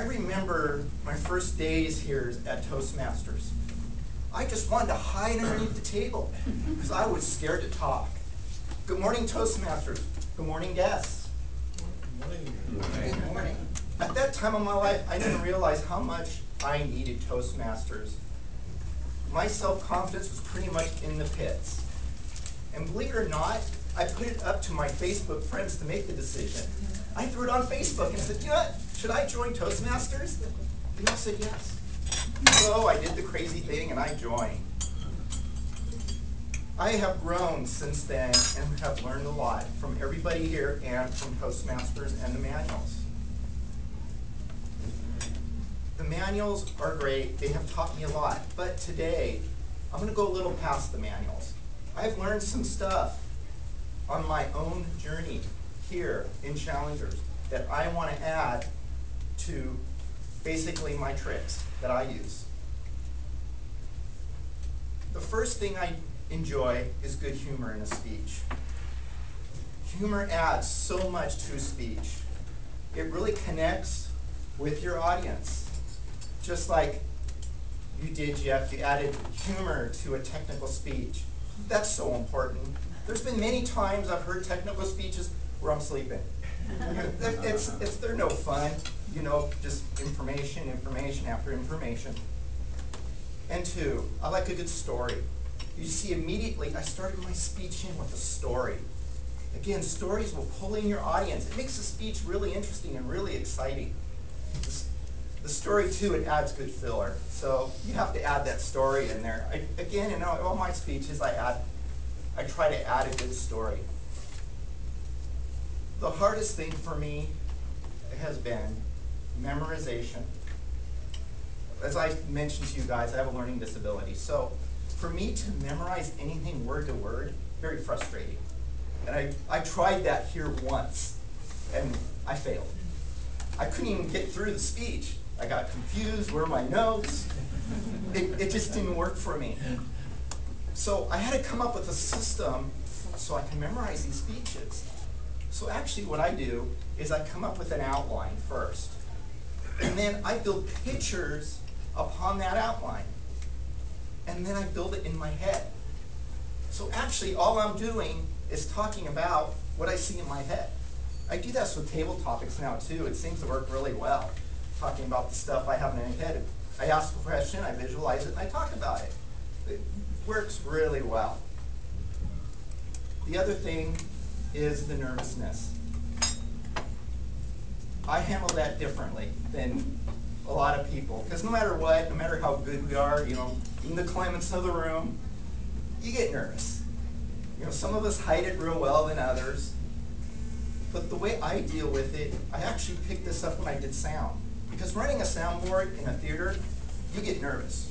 I remember my first days here at Toastmasters. I just wanted to hide underneath the table because I was scared to talk. Good morning, Toastmasters. Good morning, guests. Good morning. At that time of my life, I didn't realize how much I needed Toastmasters. My self-confidence was pretty much in the pits. And believe it or not, I put it up to my Facebook friends to make the decision. I threw it on Facebook and said, you know what, should I join Toastmasters? They all said yes. So I did the crazy thing and I joined. I have grown since then and have learned a lot from everybody here and from Toastmasters and the manuals. The manuals are great. They have taught me a lot. But today, I'm going to go a little past the manuals. I've learned some stuff on my own journey here in Challengers that I want to add to basically my tricks that I use. The first thing I enjoy is good humor in a speech. Humor adds so much to speech. It really connects with your audience. Just like you did, Jeff, you added humor to a technical speech. That's so important. There's been many times I've heard technical speeches where I'm sleeping. They're no fun, you know, just information after information. And two, I like a good story. You see, immediately I started my speech in with a story. Again, stories will pull in your audience. It makes the speech really interesting and really exciting. The story, too, it adds good filler. So you have to add that story in there. Again, in all my speeches, I try to add a good story. The hardest thing for me has been memorization. As I mentioned to you guys, I have a learning disability. So for me to memorize anything word to word, very frustrating. And I tried that here once, and I failed. I couldn't even get through the speech. I got confused. Where are my notes? It just didn't work for me. So I had to come up with a system so I can memorize these speeches. So actually what I do is I come up with an outline first. And then I build pictures upon that outline. And then I build it in my head. So actually all I'm doing is talking about what I see in my head. I do this with table topics now too. It seems to work really well. Talking about the stuff I have in my head. I ask a question, I visualize it, and I talk about it. It works really well. The other thing is the nervousness. I handle that differently than a lot of people. Because no matter what, no matter how good we are, you know, in the climates of the room, you get nervous. You know, some of us hide it real well than others. But the way I deal with it, I actually picked this up when I did sound. Because running a soundboard in a theater, you get nervous.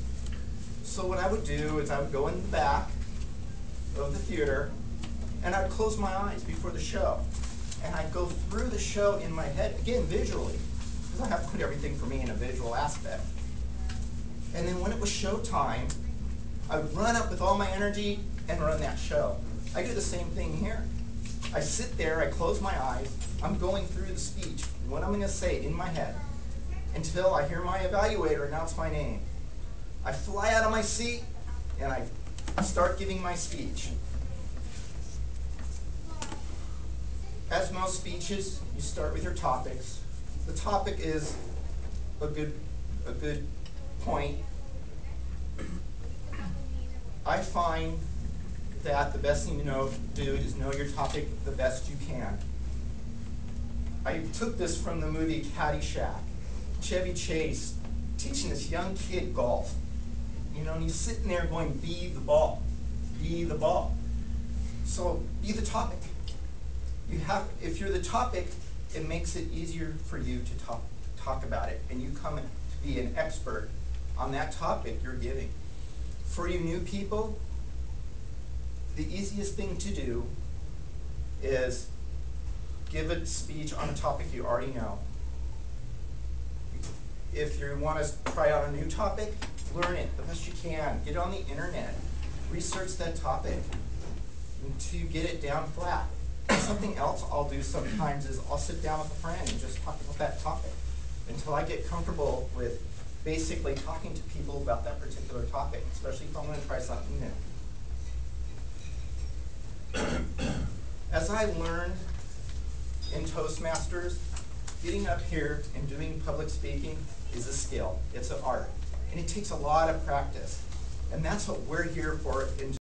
So what I would do is I would go in the back of the theater and I'd close my eyes before the show. And I'd go through the show in my head, again, visually. Because I have to put everything for me in a visual aspect. And then when it was show time, I would run up with all my energy and run that show. I do the same thing here. I sit there, I close my eyes, I'm going through the speech, what I'm going to say in my head, until I hear my evaluator announce my name. I fly out of my seat, and I start giving my speech. As most speeches, you start with your topics. The topic is a good point. I find that the best thing to do is know your topic the best you can. I took this from the movie Caddyshack. Chevy Chase teaching this young kid golf. You know, and he's sitting there going, be the ball, be the ball. So be the topic. If you're the topic, it makes it easier for you to talk about it, and you come to be an expert on that topic you're giving. For you new people, the easiest thing to do is give a speech on a topic you already know. If you want to try out a new topic, learn it the best you can. Get on the internet. Research that topic until you get it down flat. Something else I'll do sometimes is I'll sit down with a friend and just talk about that topic. until I get comfortable with basically talking to people about that particular topic, especially if I'm going to try something new. As I learned in Toastmasters, getting up here and doing public speaking is a skill. It's an art. And it takes a lot of practice. And that's what we're here for in